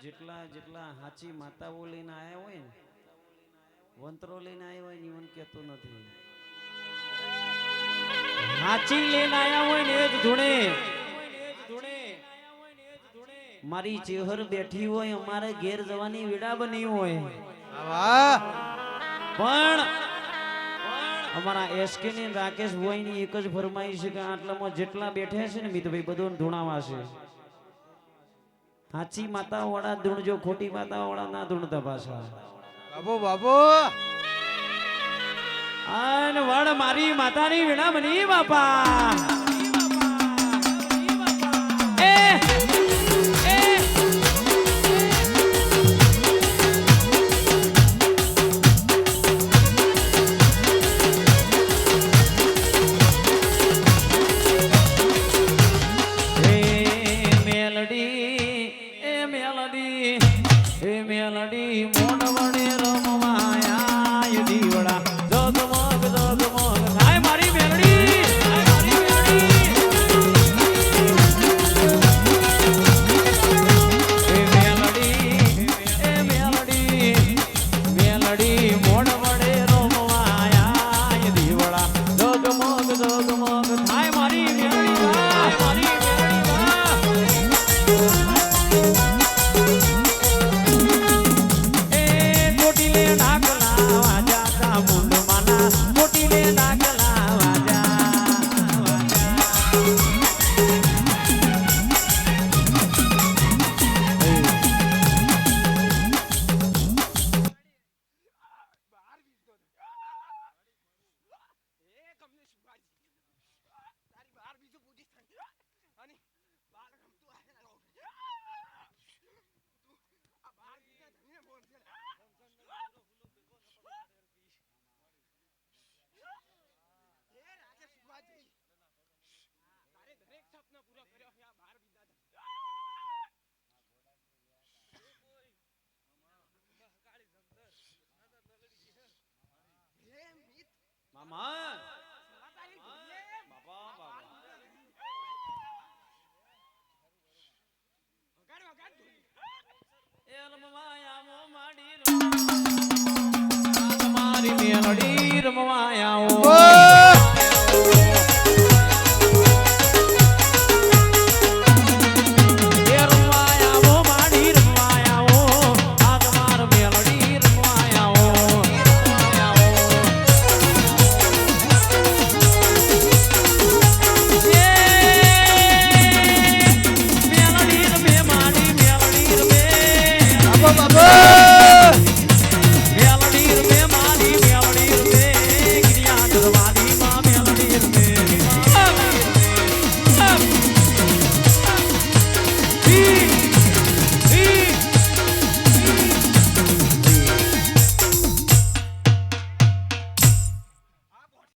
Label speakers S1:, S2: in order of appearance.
S1: જેટલા જેટલા હાચી માતાઓ લઈને આયા હોય ને વંતરો લઈને આવ્યા હોય ને મને કહેતો નથી હાચી લઈને આયા હોય ને એ જ ધૂણે મારી ચેહર બેઠી હોય અમારે ઘેર જવાની વિડા બની હોય પણ અમારા એસકે ની રાકેશ ભાઈ ની એક જ ફરમાઈશ છે કે આટલામાં જેટલા બેઠા છે ને મિતભાઈ બધું ધૂણાવા છે હાચી માતા વાળા ધૂણજો ખોટી માતા વાળા ના ધૂણતા પાછા
S2: બાબો બાબો
S1: આન વડ મારી માતાની વીણા બની બાપા એ મેલડી મોન વડે રમવાયા દીવડા જગમગ જગમગ થાય મારી મેલડી મેલડી મોન વડે રમવાયા દીવડા જગમગ જગમગ થાય મારી મેલડી મારી મામા બાપા બાપા એ રમવાયા મો માડી તમારી મેલડી રમવાયા